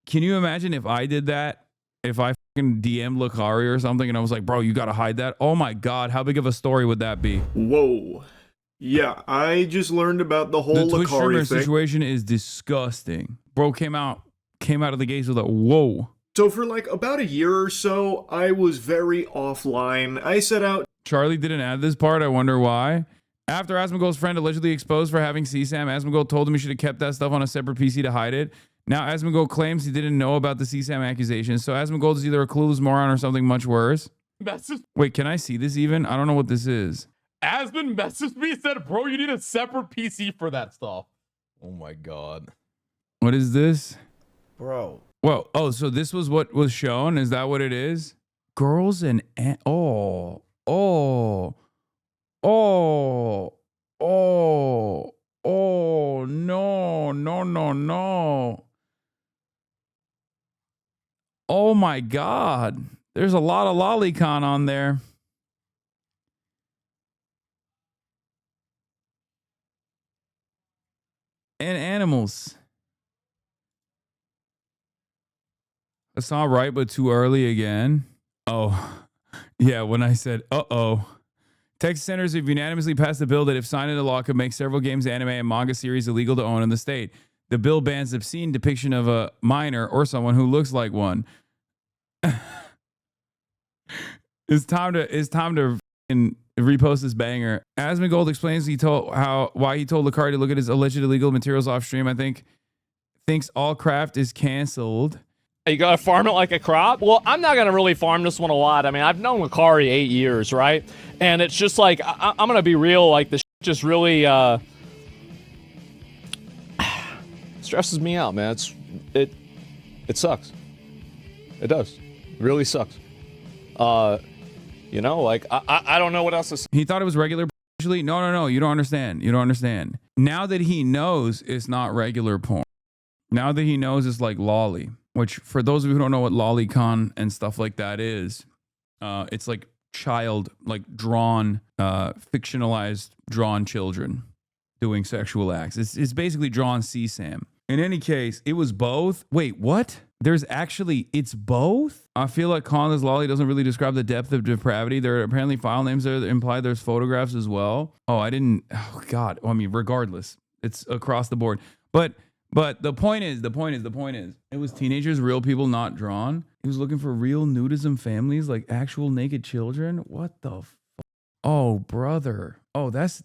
can you imagine if I did that? If I fucking DM Lacari or something and I was like, bro, you gotta hide that. Oh my God, how big of a story would that be? Whoa. Yeah, I just learned about the whole The Twitch streamer Lacari thing. situation is disgusting. Bro came out of the gates with a whoa. So for like about a year or so, I was very offline. I set out. Charlie didn't add this part. I wonder why. After Asmongold's friend allegedly exposed for having CSAM, Asmongold told him he should have kept that stuff on a separate PC to hide it. Now Asmongold claims he didn't know about the CSAM accusations. So Asmongold is either a clueless moron or something much worse. Wait, can I see this even? I don't know what this is. Asmon messaged me and said, bro, you need a separate PC for that stuff. Oh my God. What is this? Bro. Well, oh, so this was what was shown? Is that what it is? Girls and oh, no, no. Oh my God. There's a lot of lolicon on there. And animals. It's not right, but too early again. Oh, yeah. When I said, Texas senators have unanimously passed a bill that, if signed into law, could make several games, anime, and manga series illegal to own in the state. The bill bans obscene depiction of a minor or someone who looks like one. It's time to repost this banger. Asmongold explains why he told Lacari to look at his alleged illegal materials off stream. I think thinks all craft is canceled. You gotta farm it like a crop? Well, I'm not gonna really farm this one a lot. I mean, I've known Lacari 8 years, right? And it's just like, I'm gonna be real, like, the just really stresses me out, man. It sucks. It does. It really sucks. You know, like, I don't know what else to say. He thought it was regular. No. You don't understand. You don't understand. Now that he knows it's not regular porn. Now that he knows it's like lolly, which for those of you who don't know what lolicon and stuff like that is, it's like drawn, fictionalized drawn children doing sexual acts. It's basically drawn CSAM. In any case, it was both. Wait, what? It's both? I feel like calling this lolly doesn't really describe the depth of depravity. There are apparently file names there that imply there's photographs as well. Oh, God. I mean, regardless, it's across the board. But the point is, it was teenagers, real people, not drawn. He was looking for real nudism families, like actual naked children. What the Oh, brother. Oh, that's,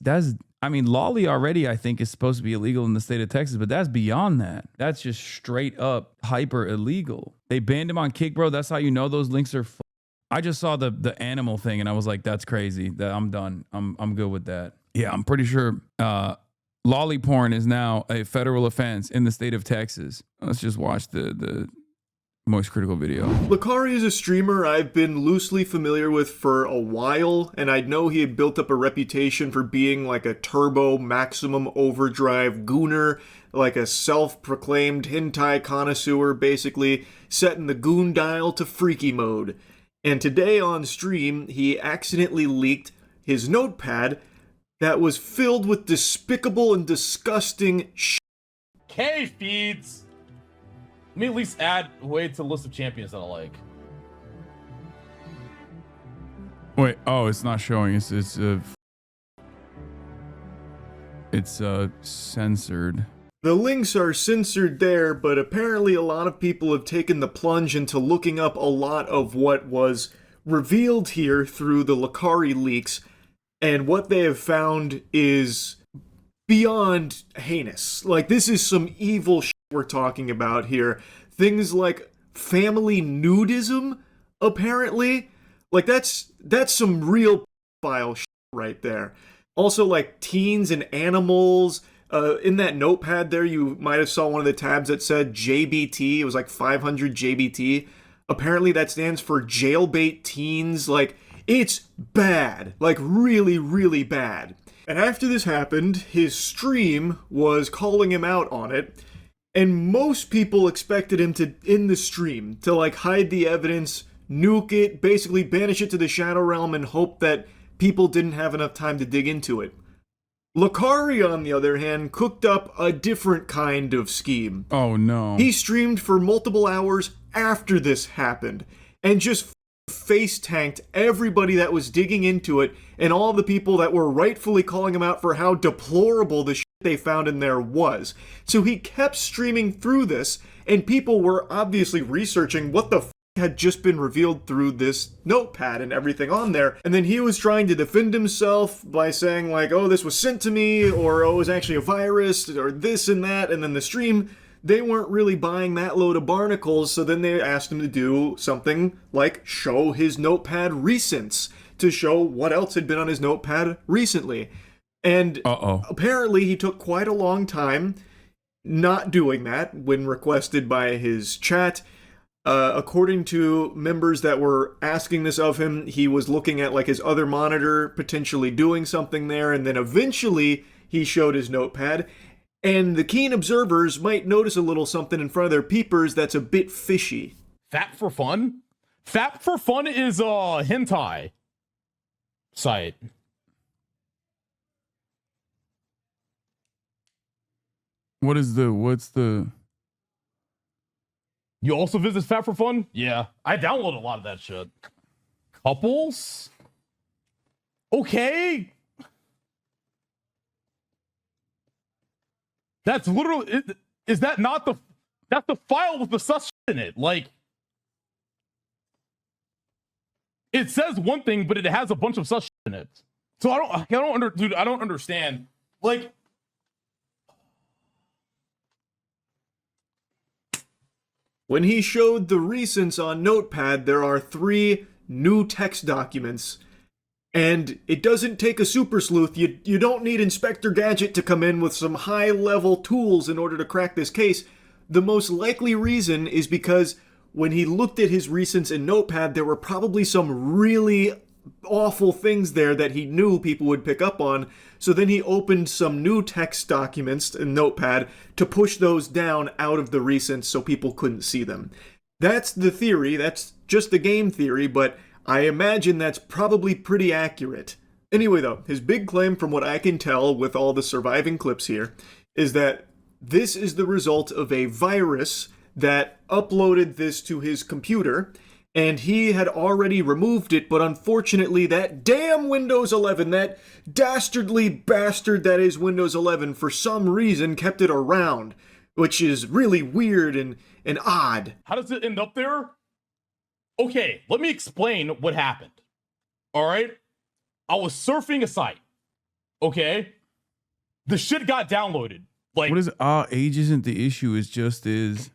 I mean, lolly already, I think, is supposed to be illegal in the state of Texas, but that's beyond that. That's just straight up hyper illegal. They banned him on Kick, bro. That's how you know those links are. I just saw the animal thing and I was like, that's crazy. I'm done. I'm good with that. Yeah, I'm pretty sure lolly porn is now a federal offense in the state of Texas. Let's just watch the Moistcritikal video. Lacari is a streamer I've been loosely familiar with for a while, and I know he had built up a reputation for being like a turbo maximum overdrive gooner, like a self-proclaimed hentai connoisseur, basically setting the goon dial to freaky mode. And today on stream, he accidentally leaked his notepad that was filled with despicable and disgusting shit. K feeds. Let me at least add Wade to the list of champions that I like. Wait, oh, it's not showing. It's censored. The links are censored there, but apparently a lot of people have taken the plunge into looking up a lot of what was revealed here through the Lacari leaks, and what they have found is beyond heinous. Like, this is some evil shit we're talking about here. Things like family nudism, apparently. Like, that's some real file shit right there. Also, like, teens and animals. In that notepad there, you might have saw one of the tabs that said JBT. It was like 500 JBT. Apparently that stands for jailbait teens. Like, it's bad. Like, really, really bad. And after this happened, his stream was calling him out on it. And most people expected him to, in the stream, to like hide the evidence, nuke it, basically banish it to the Shadow Realm and hope that people didn't have enough time to dig into it. Lacari, on the other hand, cooked up a different kind of scheme. Oh no. He streamed for multiple hours after this happened and just face tanked everybody that was digging into it and all the people that were rightfully calling him out for how deplorable the shit they found in there was. So he kept streaming through this, and people were obviously researching what the had just been revealed through this notepad and everything on there. And then he was trying to defend himself by saying like, oh, this was sent to me, or oh, it was actually a virus, or this and that. And then the stream, they weren't really buying that load of barnacles, so then they asked him to do something like show his notepad recents, to show what else had been on his notepad recently. And apparently he took quite a long time not doing that when requested by his chat. According to members that were asking this of him, he was looking at like his other monitor, potentially doing something there, and then eventually he showed his notepad. And the keen observers might notice a little something in front of their peepers that's a bit fishy. Fap for Fun? Fap for Fun is a hentai site. What's the... You also visit Fap for Fun? Yeah, I download a lot of that shit. Couples? Okay. That's literally, is that not the, that's the file with the sus shit in it. Like, it says one thing, but it has a bunch of sus shit in it. So I don't understand. Like, when he showed the recents on Notepad, there are 3 new text documents. And it doesn't take a super sleuth. You don't need Inspector Gadget to come in with some high-level tools in order to crack this case. The most likely reason is because when he looked at his recents in Notepad, there were probably some really awful things there that he knew people would pick up on. So then he opened some new text documents in Notepad to push those down out of the recents so people couldn't see them. That's the theory. That's just the game theory, but I imagine that's probably pretty accurate. Anyway though, his big claim from what I can tell with all the surviving clips here is that this is the result of a virus that uploaded this to his computer, and he had already removed it, but unfortunately that damn Windows 11, that dastardly bastard that is Windows 11, for some reason kept it around, which is really weird and odd. how does it end up there? Okay, let me explain what happened. All right? I was surfing a site. Okay? The shit got downloaded. Like, What is age isn't the issue, it's just is.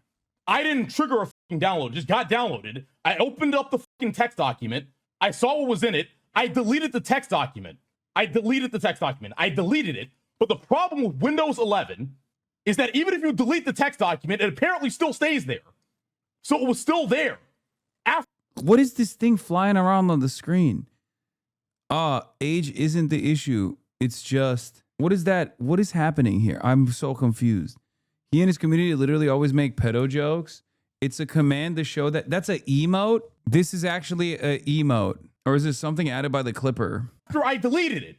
I didn't trigger a fucking download. It just got downloaded. I opened up the fucking text document. I saw what was in it. I deleted the text document. I deleted it. But the problem with Windows 11 is that even if you delete the text document, it apparently still stays there. So it was still there. What is this thing flying around on the screen? Age isn't the issue. It's just, what is that? What is happening here? I'm so confused. He and his community literally always make pedo jokes. It's a command to show that that's an emote. This is actually an emote. Or is this something added by the Clipper? After I deleted it.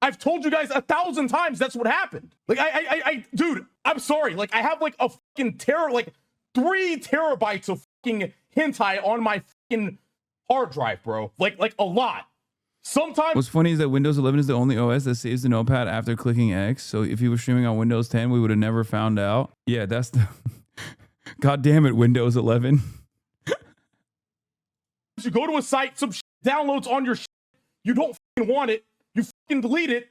I've told you guys 1,000 times that's what happened. Like, dude, I'm sorry. Like, I have like a fucking 3 terabytes of fucking hentai on my fucking hard drive, bro. Like a lot. Sometimes. What's funny is that Windows 11 is the only OS that saves the notepad after clicking X. So if he was streaming on Windows 10, we would have never found out. Yeah, that's the... God damn it, Windows 11. You go to a site, some shit downloads on your shit. You don't fucking want it. You fucking delete it.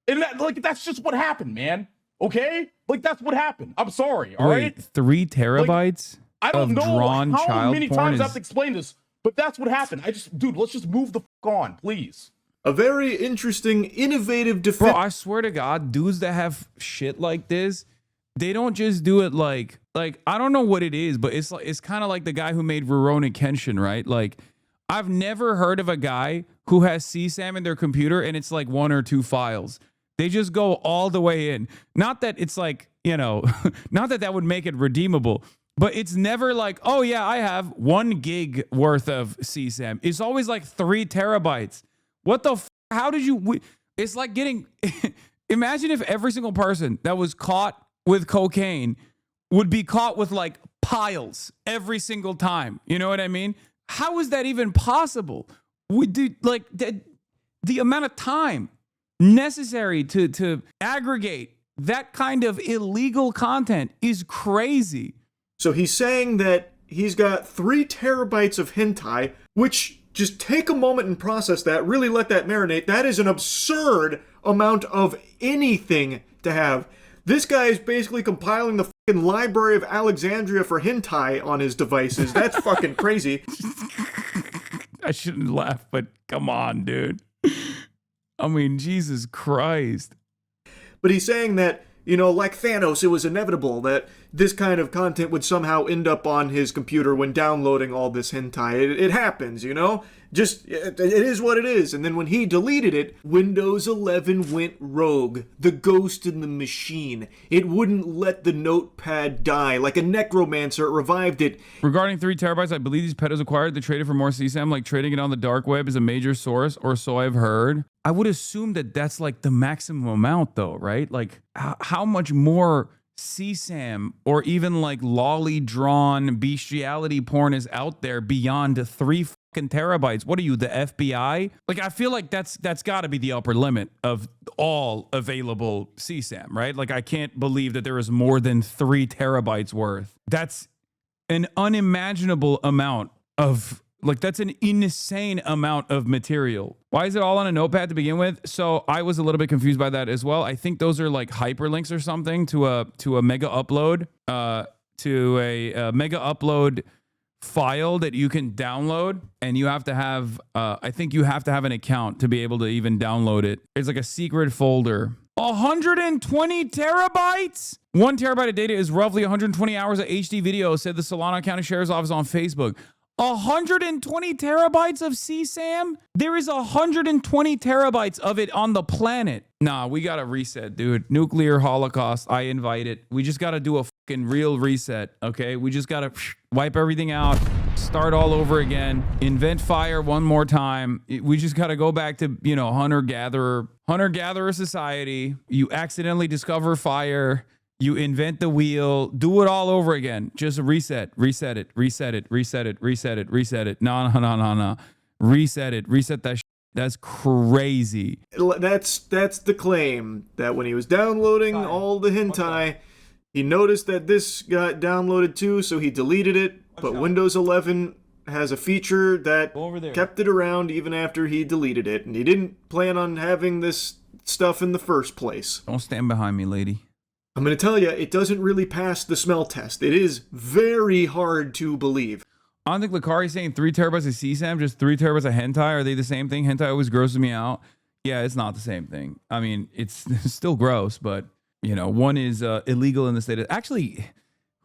And that's just what happened, man. Okay? Like, that's what happened. I'm sorry, all right? 3 terabytes I don't of know drawn how child many porn times I have to explain this, but that's what happened. Dude, let's just move the fuck on, please. A very interesting, innovative defense. Bro, I swear to God, dudes that have shit like this, they don't just do it like I don't know what it is, but it's kind of like the guy who made Rurouni Kenshin, right? Like, I've never heard of a guy who has CSAM in their computer and it's like 1 or 2 files. They just go all the way in. Not that it's like, you know, not that that would make it redeemable, but it's never like, oh yeah, I have 1 gig worth of CSAM. It's always like 3 terabytes. What the how did you, it's like getting, Imagine if every single person that was caught with cocaine would be caught with like piles every single time. You know what I mean? How is that even possible? We do like the amount of time necessary to aggregate that kind of illegal content is crazy. So he's saying that he's got 3 terabytes of hentai, which, just take a moment and process that, really let that marinate. That is an absurd amount of anything to have. This guy is basically compiling the fucking Library of Alexandria for hentai on his devices. That's fucking crazy. I shouldn't laugh, but come on, dude. I mean, Jesus Christ. But he's saying that, you know, like Thanos, it was inevitable that this kind of content would somehow end up on his computer when downloading all this hentai. It happens, you know? Just, it is what it is. And then when he deleted it, Windows 11 went rogue. The ghost in the machine. It wouldn't let the notepad die. Like a necromancer, it revived it. Regarding 3 terabytes, I believe these pedos acquired. They traded for more CSAM, like trading it on the dark web is a major source, or so I've heard. I would assume that that's like the maximum amount though, right? Like how much more CSAM or even like lolly drawn bestiality porn is out there beyond 3 fucking terabytes? What are you, the FBI? Like, I feel like that's got to be the upper limit of all available CSAM, right? Like, I can't believe that there is more than 3 terabytes worth. That's an unimaginable amount of, like, that's an insane amount of material. Why is it all on a notepad to begin with? So I was a little bit confused by that as well. I think those are like hyperlinks or something to a mega upload, mega upload file that you can download, and you have to have I think you have to have an account to be able to even download it. It's like a secret folder. 120 terabytes? 1 terabyte of data is roughly 120 hours of HD video, said the Solano County Sheriff's Office on Facebook. 120 terabytes of CSAM? There is 120 terabytes of it on the planet. Nah, we gotta reset, dude. Nuclear holocaust, I invite it. We just gotta do a fucking real reset, okay? We just gotta wipe everything out, start all over again, invent fire one more time. We just gotta go back to, you know, hunter-gatherer society. You accidentally discover fire. You invent the wheel, do it all over again. Just reset it. Reset it. Reset it. No. Reset it. Reset that shit. That's crazy. That's the claim, that when he was downloading all the hentai, he noticed that this got downloaded too, so he deleted it. But Windows 11 has a feature that kept it around even after he deleted it, and he didn't plan on having this stuff in the first place. Don't stand behind me, lady. I'm going to tell you, it doesn't really pass the smell test. It is very hard to believe. I don't think Lacari's saying 3 terabytes of CSAM, just 3 terabytes of hentai. Are they the same thing? Hentai always grosses me out. Yeah, it's not the same thing. I mean, it's still gross, but, you know, one is illegal in the state of... Actually,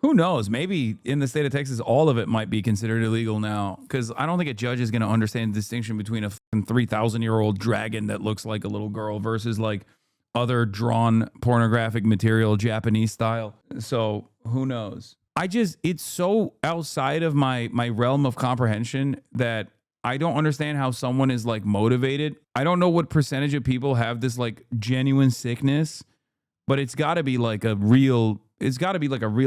who knows? Maybe in the state of Texas, all of it might be considered illegal now, because I don't think a judge is going to understand the distinction between a 3,000-year-old dragon that looks like a little girl versus, like, other drawn pornographic material, Japanese style. So who knows? It's so outside of my realm of comprehension that I don't understand how someone is like motivated. I don't know what percentage of people have this like genuine sickness, but it's got to be like a real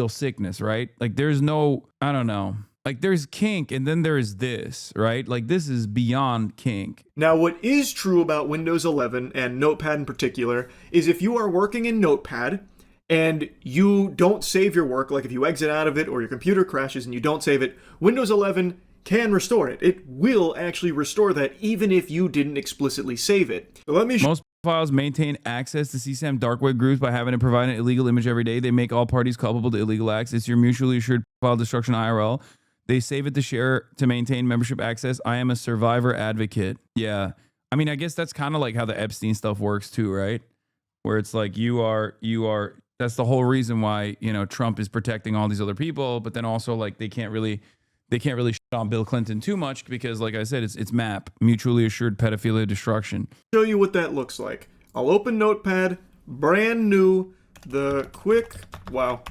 sickness, right? Like there's no, I don't know. Like there's kink and then there's this, right? Like this is beyond kink. Now, what is true about Windows 11 and Notepad in particular is if you are working in Notepad and you don't save your work, like if you exit out of it or your computer crashes and you don't save it, Windows 11 can restore it. It will actually restore that even if you didn't explicitly save it. So let me Most files maintain access to CSAM dark web groups by having to provide an illegal image every day. They make all parties culpable to illegal acts. It's your mutually assured file destruction IRL. They save it to share to maintain membership access. I am a survivor advocate. Yeah. I mean, I guess that's kind of like how the Epstein stuff works too, right? Where it's like you are, that's the whole reason why, you know, Trump is protecting all these other people, but then also like they can't really shit on Bill Clinton too much because like I said, it's MAP, mutually assured pedophilia destruction. Show you what that looks like. I'll open Notepad, brand new, wow.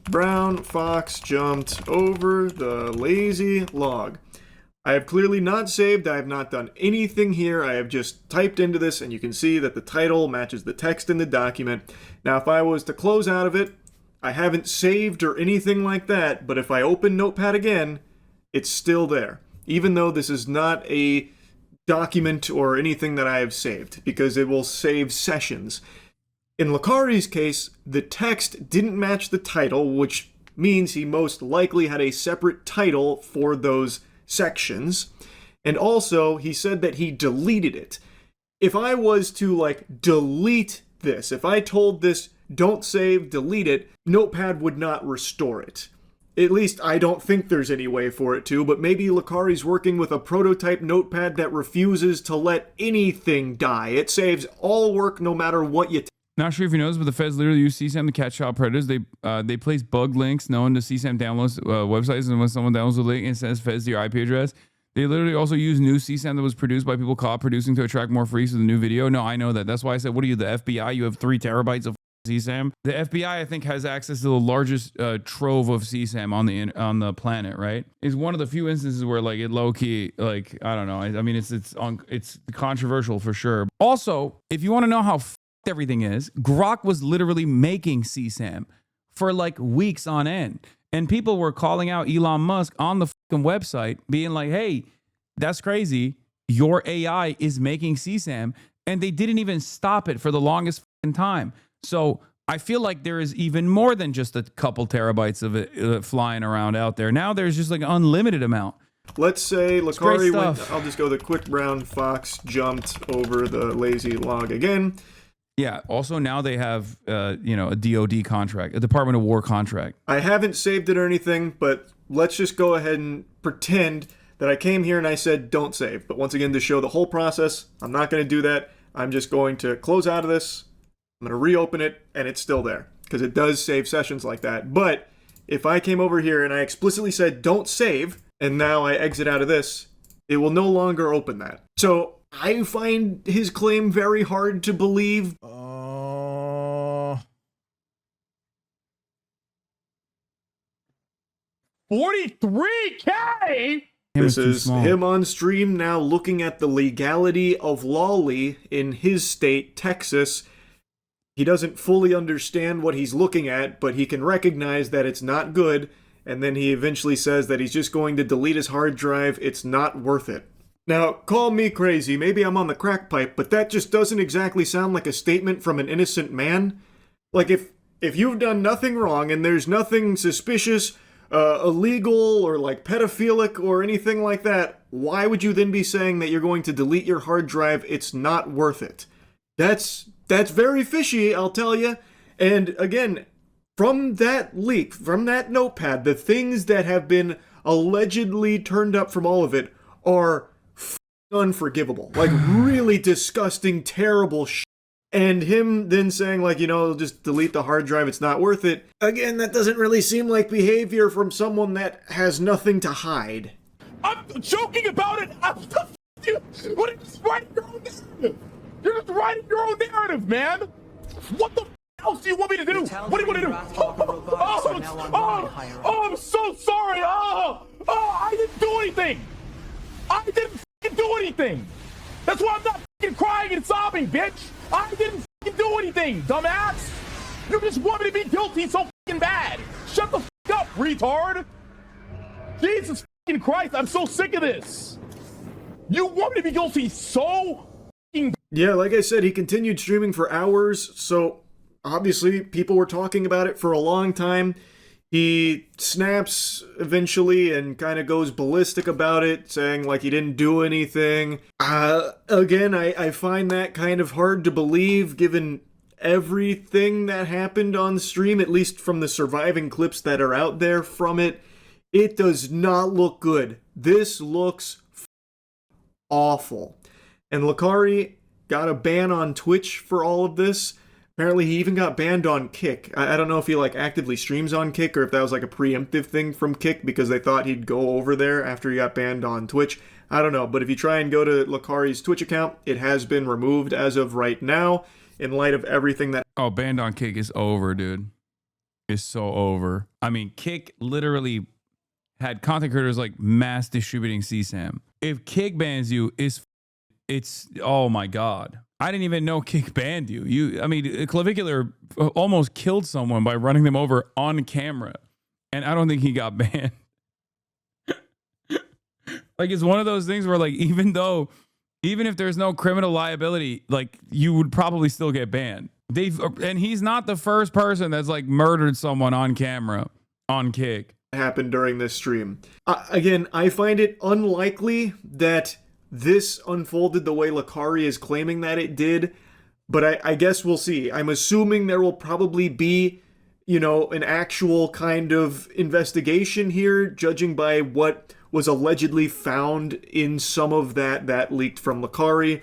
Brown fox jumped over the lazy log. I have clearly not saved. I have not done anything here. I have just typed into this, and you can see that the title matches the text in the document. Now, if I was to close out of it, I haven't saved or anything like that, but if I open Notepad again, it's still there, even though this is not a document or anything that I have saved, because it will save sessions. In Lacari's case, the text didn't match the title, which means he most likely had a separate title for those sections. And also, he said that he deleted it. If I was to, like, delete this, if I told this, don't save, delete it, Notepad would not restore it. At least I don't think there's any way for it to, but maybe Lacari's working with a prototype Notepad that refuses to let anything die. It saves all work no matter what you Not sure if you know this, but the feds literally use CSAM to catch child predators. They place bug links known to CSAM downloads websites, and when someone downloads a link and sends feds to your IP address, they literally also use new CSAM that was produced by people caught producing to attract more freaks with a new video. No, I know that. That's why I said, what are you, the FBI? You have 3 terabytes of CSAM. The FBI, I think, has access to the largest trove of CSAM on the planet. Right? It's one of the few instances where, like, it low key, like, I don't know. I mean, it's controversial for sure. Also, if you want to know how everything is, Grok was literally making CSAM for like weeks on end, and people were calling out Elon Musk on the fucking website, being like, "Hey, that's crazy. Your AI is making CSAM," and they didn't even stop it for the longest fucking time. So I feel like there is even more than just a couple terabytes of it flying around out there. Now there's just like an unlimited amount. Let's say Lacari went, I'll just go the quick brown fox jumped over the lazy log again. Yeah. Also, now they have, a DoD contract, a Department of War contract. I haven't saved it or anything, but let's just go ahead and pretend that I came here and I said don't save. But once again, to show the whole process, I'm not going to do that. I'm just going to close out of this. I'm going to reopen it, and it's still there because it does save sessions like that. But if I came over here and I explicitly said don't save, and now I exit out of this, it will no longer open that. So I find his claim very hard to believe. 43K? This is him on stream now looking at the legality of Lolly in his state, Texas. He doesn't fully understand what he's looking at, but he can recognize that it's not good, and then he eventually says that he's just going to delete his hard drive. It's not worth it. Now, call me crazy, maybe I'm on the crack pipe, but that just doesn't exactly sound like a statement from an innocent man. Like, if you've done nothing wrong and there's nothing suspicious, illegal, or like pedophilic or anything like that, why would you then be saying that you're going to delete your hard drive? It's not worth it. That's very fishy, I'll tell you. And again, from that leak, from that notepad, the things that have been allegedly turned up from all of it are unforgivable. Like, really disgusting, terrible shit. And him then saying, like, just delete the hard drive, it's not worth it. Again, that doesn't really seem like behavior from someone that has nothing to hide. I'm joking about it. What are you just writing your own narrative? You're just writing your own narrative, man. What the else do you want me to do? What do you want to do? I'm so sorry. I didn't do anything. I didn't do anything. That's why I'm not crying and sobbing, bitch. I didn't do anything, dumbass. You just want me to be guilty so bad. Shut the up, retard. Jesus Christ, I'm so sick of this. You want me to be guilty so Yeah, like I said, he continued streaming for hours, so obviously people were talking about it for a long time. He snaps eventually and kind of goes ballistic about it, saying like he didn't do anything. Again, I find that kind of hard to believe given everything that happened on stream, at least from the surviving clips that are out there from it. It does not look good. This looks awful. And Lacari got a ban on Twitch for all of this. Apparently he even got banned on Kick. I don't know if he like actively streams on Kick or if that was like a preemptive thing from Kick because they thought he'd go over there after he got banned on Twitch. I don't know, but if you try and go to Lacari's Twitch account, it has been removed as of right now in light of everything that... Oh, banned on Kick is over, dude. It's so over. I mean, Kick literally had content creators like mass distributing CSAM. If Kick bans you, it's oh my god. I didn't even know Kick banned you. I mean, Clavicular almost killed someone by running them over on camera, and I don't think he got banned. Like, it's one of those things where, like, even if there's no criminal liability, like, you would probably still get banned. And he's not the first person that's like murdered someone on camera on Kick. Happened during this stream. Again, I find it unlikely that this unfolded the way Lacari is claiming that it did, but I guess we'll see. I'm assuming there will probably be, you know, an actual kind of investigation here, judging by what was allegedly found in some of that leaked from Lacari.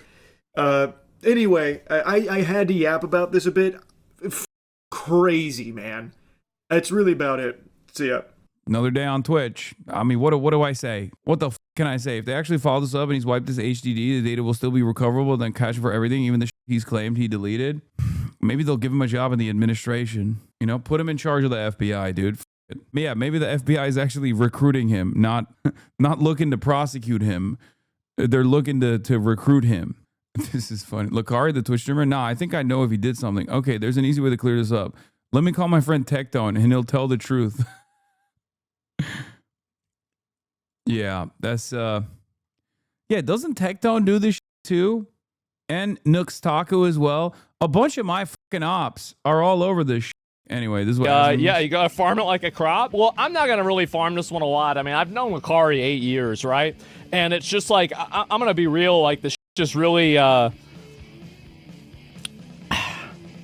Anyway, I had to yap about this a bit. Crazy, man. That's really about it. See ya. Another day on Twitch. I mean, what do I say? What the f can I say? If they actually follow this up and he's wiped his HDD, the data will still be recoverable, then cash for everything, even the he's claimed he deleted. Maybe they'll give him a job in the administration. You know, put him in charge of the FBI, dude. Yeah, maybe the FBI is actually recruiting him, not looking to prosecute him. They're looking to recruit him. This is funny. Lacari, the Twitch streamer? Nah, I think I know if he did something. Okay, there's an easy way to clear this up. Let me call my friend Tectone and he'll tell the truth. Yeah, that's yeah, doesn't Tectone do this too? And Nooks Taco as well. A bunch of my fucking ops are all over this. Anyway, this is what yeah, you gotta farm it like a crop. Well, I'm not gonna really farm this one a lot. I mean, I've known Lacari 8 years, right? And it's just like I'm gonna be real, like the just really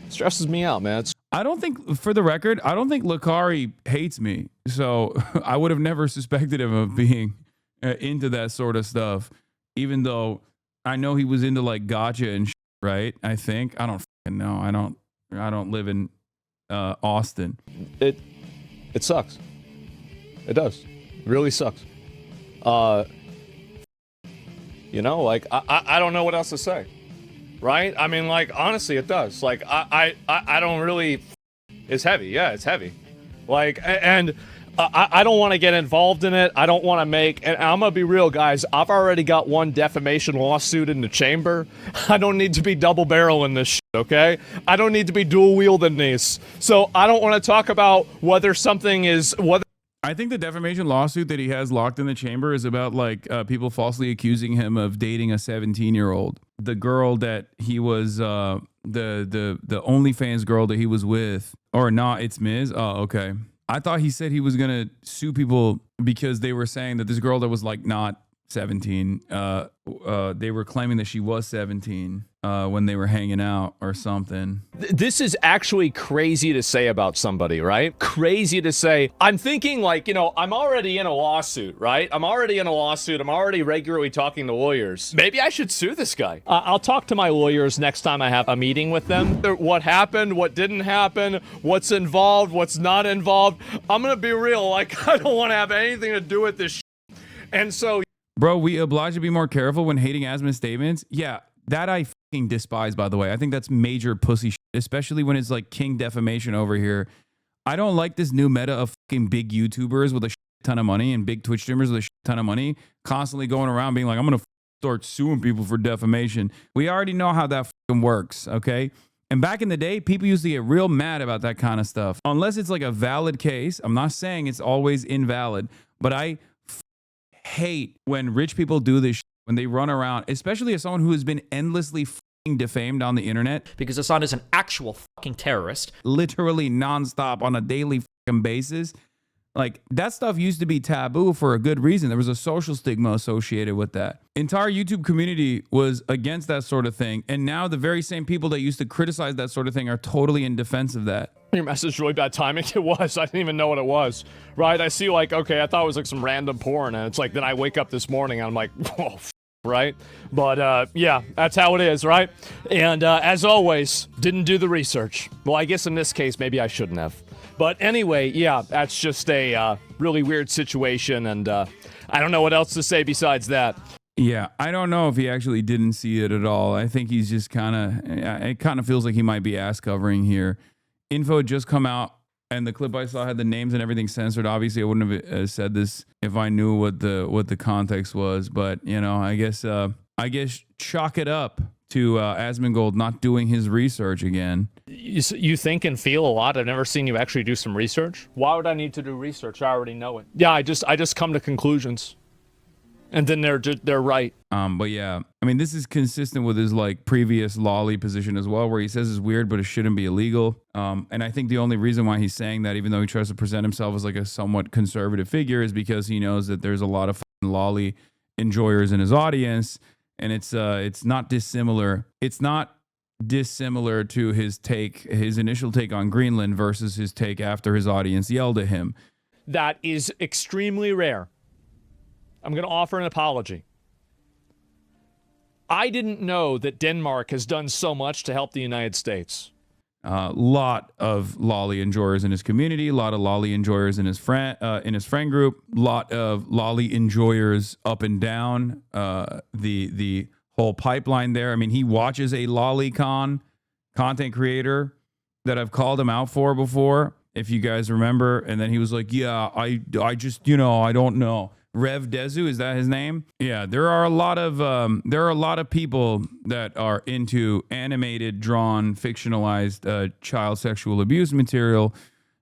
stresses me out, man. I don't think, for the record, I don't think Lacari hates me. So I would have never suspected him of being into that sort of stuff, even though I know he was into like gotcha and shit, right? I think. I don't fucking know. I don't live in Austin. It sucks. It does. It really sucks. You know, like I don't know what else to say. Right? I mean, like, honestly, it does. Like, I don't really... It's heavy. Yeah, it's heavy. Like, and I don't want to get involved in it. I don't want to make... And I'm going to be real, guys. I've already got one defamation lawsuit in the chamber. I don't need to be double-barreling this shit, okay? I don't need to be dual-wielding these. So I don't want to talk about whether something is... I think the defamation lawsuit that he has locked in the chamber is about like people falsely accusing him of dating a 17-year-old. The girl that he was the OnlyFans girl that he was with, or not? It's Miz. Oh, okay. I thought he said he was gonna sue people because they were saying that this girl that was like not 17, they were claiming that she was 17 when they were hanging out or something. This is actually crazy to say about somebody, right? Crazy to say. I'm thinking like, you know, I'm already in a lawsuit, right? I'm already in a lawsuit. I'm already regularly talking to lawyers. Maybe I should sue this guy. I'll talk to my lawyers next time I have a meeting with them. What happened, what didn't happen, what's involved, what's not involved. I'm gonna be real, like, I don't want to have anything to do with this shit. And so... Bro, we oblige to be more careful when hating Asmon's statements. Yeah, that I fucking despise, by the way. I think that's major pussy shit, especially when it's like king defamation over here. I don't like this new meta of fucking big YouTubers with a shit ton of money and big Twitch streamers with a shit ton of money constantly going around being like, I'm going to start suing people for defamation. We already know how that fucking works, okay? And back in the day, people used to get real mad about that kind of stuff. Unless it's like a valid case. I'm not saying it's always invalid, but I hate when rich people do this shit, when they run around, especially as someone who has been endlessly fucking defamed on the internet. Because Hasan is an actual fucking terrorist. Literally nonstop on a daily fucking basis. Like, that stuff used to be taboo for a good reason. There was a social stigma associated with that. Entire YouTube community was against that sort of thing. And now the very same people that used to criticize that sort of thing are totally in defense of that. Your message really bad timing. It was. I didn't even know what it was. Right? I see like, okay, I thought it was like some random porn. And it's like, then I wake up this morning and I'm like, whoa, right? But yeah, that's how it is, right? And as always, didn't do the research. Well, I guess in this case, maybe I shouldn't have. But anyway, yeah, that's just a really weird situation. And I don't know what else to say besides that. Yeah, I don't know if he actually didn't see it at all. I think he's just kind of, it kind of feels like he might be ass covering here. Info had just come out And the clip I saw had the names and everything censored. Obviously, I wouldn't have said this if I knew what the context was. But you know, I guess chalk it up to Asmongold not doing his research again. You think and feel a lot. I've never seen you actually do some research. Why would I need to do research? I already know it. Yeah, I just come to conclusions, and then they're right. But yeah, I mean, this is consistent with his like previous lolly position as well, where he says it's weird, but it shouldn't be illegal. And I think the only reason why he's saying that, even though he tries to present himself as like a somewhat conservative figure, is because he knows that there's a lot of lolly enjoyers in his audience, and it's not dissimilar. It's not dissimilar to his initial take on Greenland versus his take after his audience yelled at him. That is extremely rare. I'm going to offer an apology. I didn't know that Denmark has done so much to help the United States. Lot of lolly enjoyers in his community, a lot of lolly enjoyers in his friend group, lot of lolly enjoyers up and down the whole pipeline there. I mean, he watches a LollyCon content creator that I've called him out for before, if you guys remember, and then he was like, "Yeah, I just, you know, I don't know." Rev Dezu, is that his name? Yeah, there are a lot of people that are into animated, drawn, fictionalized child sexual abuse material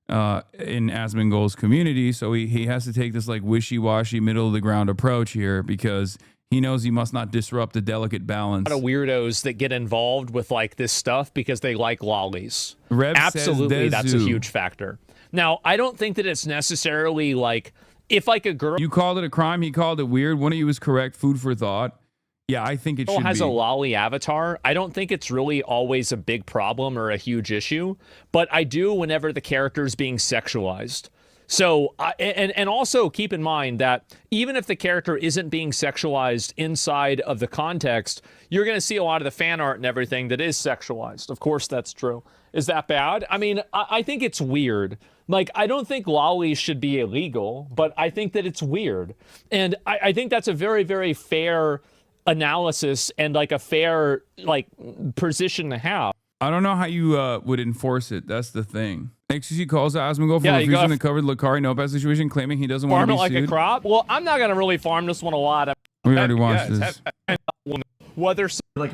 in Asmongold's community. So he has to take this like wishy-washy, middle of the ground approach here because he knows he must not disrupt the delicate balance. A lot of weirdos that get involved with like this stuff because they like lollies. Rev Absolutely, says that's a huge factor. Now, I don't think that it's necessarily like, if like a girl... You called it a crime, he called it weird. One of you was correct. Food for thought. Yeah, I think it should be. Has a lolly avatar. I don't think it's really always a big problem or a huge issue, but I do whenever the character is being sexualized. So, and also keep in mind that even if the character isn't being sexualized inside of the context, you're going to see a lot of the fan art and everything that is sexualized. Of course, that's true. Is that bad? I mean, I think it's weird. Like, I don't think lollies should be illegal, but I think that it's weird. And I think that's a very, very fair analysis and like a fair like position to have. I don't know how you would enforce it. That's the thing. XQC calls out Asmongold for Yeah, refusing to cover the Lacari no-pass situation, claiming he doesn't want to be farm it like sued. a crop. Well, I'm not gonna really farm this one a lot. We already watched this. Whether like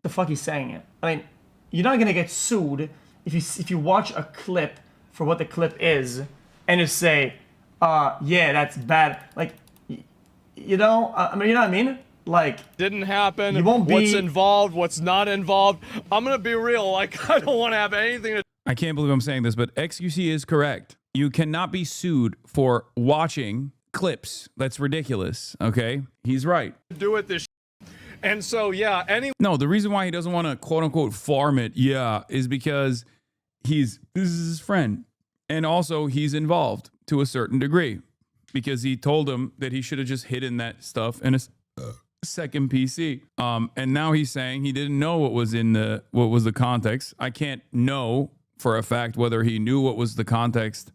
the fuck he's saying it. I mean, you're not gonna get sued if you watch a clip for what the clip is and just say, yeah, that's bad. Like, you know, I mean, you know what I mean? Like, didn't happen. You won't be... What's involved? What's not involved? I'm gonna be real. Like, I don't want to have anything to. I can't believe I'm saying this, but XQC is correct. You cannot be sued for watching clips. That's ridiculous. Okay, he's right. Do with this. And so, yeah. No, the reason why he doesn't want to quote unquote farm it, yeah, is because this is his friend, and also he's involved to a certain degree because he told him that he should have just hidden that stuff in a second PC. And now he's saying he didn't know what was the context. I can't know for a fact whether he knew what was the context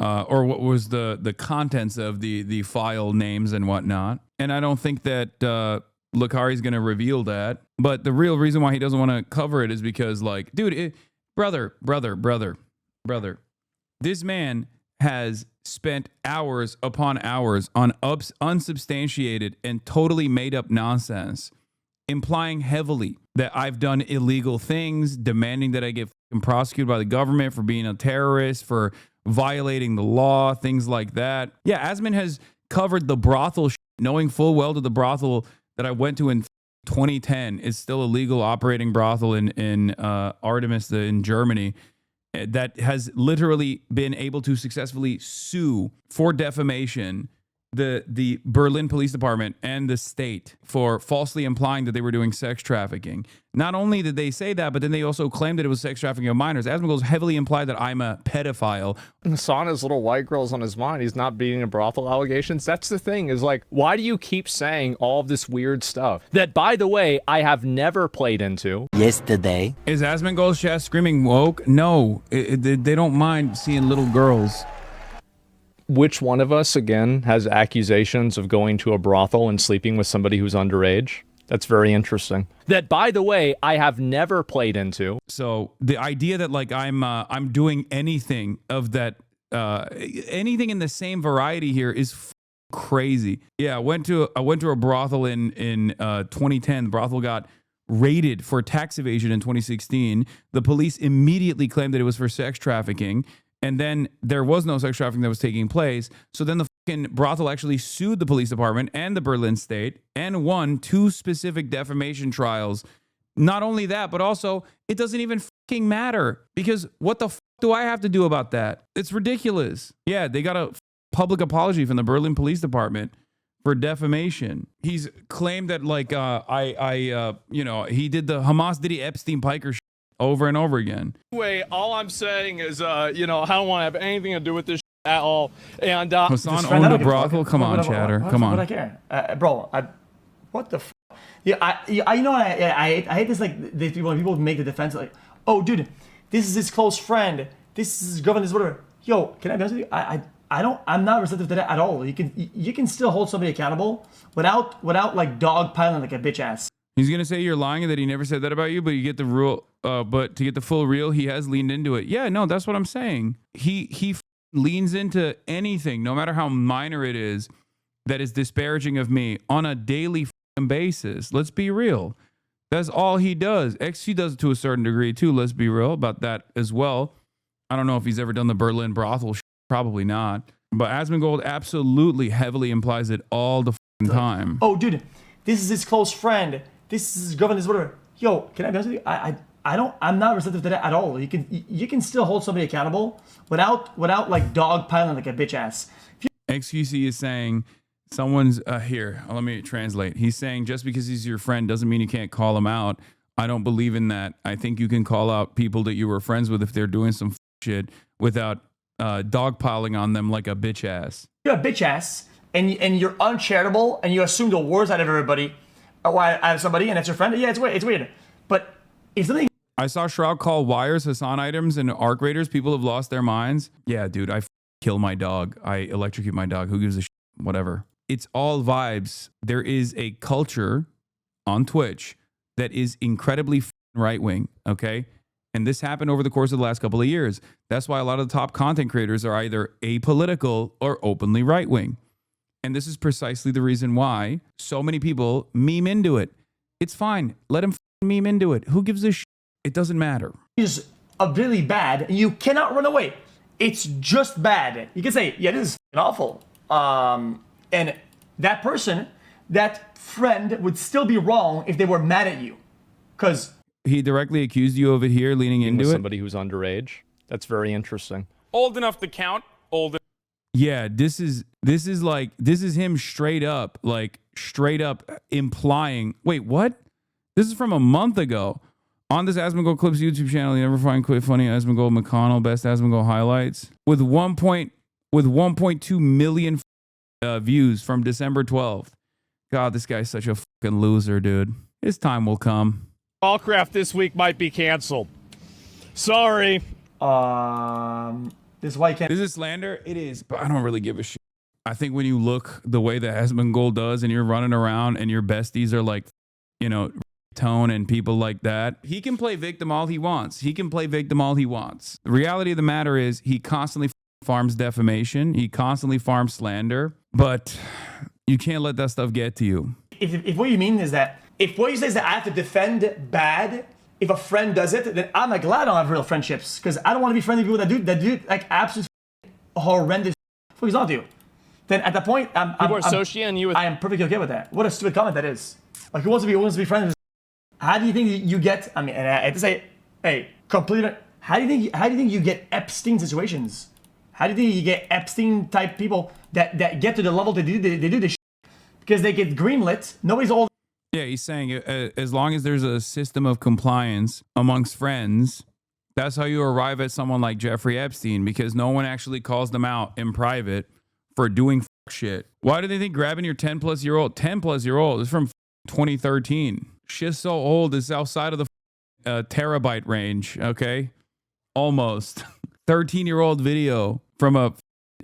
or what was the contents of the file names and whatnot. And I don't think that Lacari's going to reveal that. But the real reason why he doesn't want to cover it is because, like, dude, brother, this man has spent hours upon hours on unsubstantiated and totally made up nonsense, implying heavily that I've done illegal things, demanding that I get prosecuted by the government for being a terrorist, for violating the law, things like that. Yeah, Asmon has covered the brothel, knowing full well that the brothel that I went to in 2010 is still a legal operating brothel in Artemis in Germany that has literally been able to successfully sue for defamation the Berlin Police Department and the state for falsely implying that they were doing sex trafficking. Not only did they say that, but then they also claimed that it was sex trafficking of minors. Asmongold heavily implied that I'm a pedophile. Hasana's little white girl's on his mind. He's not beating a brothel allegations. That's the thing, is like, why do you keep saying all of this weird stuff that, by the way, I have never played into? Yesterday. Is Asmongold's chat screaming woke? No, they don't mind seeing little girls. Which one of us, again, has accusations of going to a brothel and sleeping with somebody who's underage? That's very interesting. That, by the way, I have never played into. So the idea that like I'm doing anything of that anything in the same variety here is crazy. Yeah, I went to a brothel in 2010. The brothel got raided for tax evasion in 2016. The police immediately claimed that it was for sex trafficking, and then there was no sex trafficking that was taking place. So then the fucking brothel actually sued the police department and the Berlin state and won 2 specific defamation trials. Not only that, but also it doesn't even fucking matter, because what the fuck do I have to do about that? It's ridiculous. Yeah, they got a public apology from the Berlin Police Department for defamation. He's claimed that like he did the Hamas Diddy Epstein Piker shit over and over again. Anyway, all I'm saying is I don't want to have anything to do with this at all. And Hasan owned a brothel. Come on, chatter. Come on. What I care, bro. What the? Yeah, I hate this. Like these people make the defense like, oh, dude, this is his close friend. This is his girlfriend. This is whatever. Yo, can I be honest with you? I'm not receptive to that at all. You can still hold somebody accountable without like dog piling like a bitch ass. He's gonna say you're lying and that he never said that about you, but you get the rule. But to get the full reel, he has leaned into it. Yeah, no, that's what I'm saying. He leans into anything, no matter how minor it is, that is disparaging of me on a daily basis. Let's be real. That's all he does. XQC does it to a certain degree too. Let's be real about that as well. I don't know if he's ever done the Berlin brothel. Probably not. But Asmongold absolutely heavily implies it all the time. Oh, dude, this is his close friend. This is his girlfriend. This is whatever. Yo, can I be honest with you? I'm not receptive to that at all. You can still hold somebody accountable without like dog piling like a bitch ass. XQC is saying someone's here. Let me translate. He's saying just because he's your friend doesn't mean you can't call him out. I don't believe in that. I think you can call out people that you were friends with if they're doing some shit without dogpiling on them like a bitch ass. You're a bitch ass, and you're uncharitable, and you assume the worst out of everybody, or out of somebody, and it's your friend. Yeah, it's weird. It's weird. But if something, I saw Shroud call wires Hasan items and arc raiders. People have lost their minds. Yeah, dude, I kill my dog. I electrocute my dog. Who gives a shit? Whatever. It's all vibes. There is a culture on Twitch that is incredibly right wing. Okay. And this happened over the course of the last couple of years. That's why a lot of the top content creators are either apolitical or openly right-wing. And this is precisely the reason why so many people meme into it. It's fine. Let them meme into it. Who gives a shit? It doesn't matter. Is really bad, and you cannot run away. It's just bad. You can say, yeah, this is awful. And that person, that friend would still be wrong if they were mad at you. Because he directly accused you of it here, leaning into it. Somebody who's underage. That's very interesting. Old enough to count. Old. Yeah, this is him straight up implying. Wait, what? This is from a month ago. On this Asmongold Clips YouTube channel, you never find quite funny Asmongold McConnell best Asmongold highlights with 1.2 million views from December 12th. God, this guy's such a fucking loser, dude. His time will come. Allcraft this week might be canceled. Sorry. This white can't. Is it slander? It is, but I don't really give a shit. I think when you look the way that Asmongold does and you're running around and your besties are like, Tone and people like that, he can play victim all he wants. The reality of the matter is he constantly farms defamation. He constantly farms slander, but you can't let that stuff get to you. If what you mean is that, if what you say is that I have to defend bad, if a friend does it, then I'm like glad I don't have real friendships, because I don't want to be friendly with people that do like absolute horrendous for example you. Then at that point, I'm associating you with. I am perfectly okay with that. What a stupid comment that is. Like who wants to be friends with? How do you think you get? I mean, and I have to say, hey, completely. How do you think you get Epstein situations? How do you think you get Epstein type people that get to the level they do this shit? Because they get greenlit. Nobody's all. Yeah, he's saying as long as there's a system of compliance amongst friends, that's how you arrive at someone like Jeffrey Epstein, because no one actually calls them out in private for doing shit. Why do they think grabbing your 10 plus year old is from 2013? Shit's so old, it's outside of the terabyte range, okay? Almost. 13-year-old video from a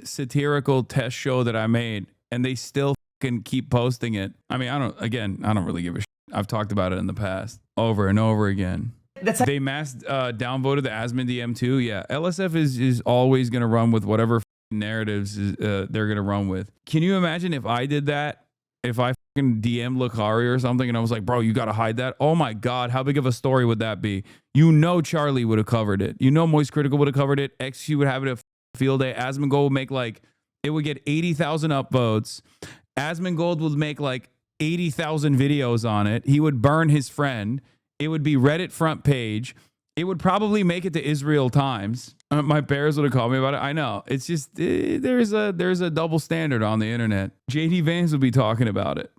satirical test show that I made, and they still can keep posting it. I mean, I don't really give a shit. I've talked about it in the past over and over again. That's They mass downvoted the Asmon DM2. Yeah, LSF is always going to run with whatever narratives they're going to run with. Can you imagine if I did that? If I fucking DM Lacari or something and I was like, bro, you got to hide that. Oh my God, how big of a story would that be? You know Charlie would have covered it. You know Moistcritikal would have covered it. XQ would have it at field day. Asmongold would make like, it would get 80,000 upvotes. Asmongold would make like 80,000 videos on it. He would burn his friend. It would be Reddit front page. It would probably make it to Israel Times. My parents would have called me about it. I know. It's just there's a double standard on the internet. JD Vance would be talking about it.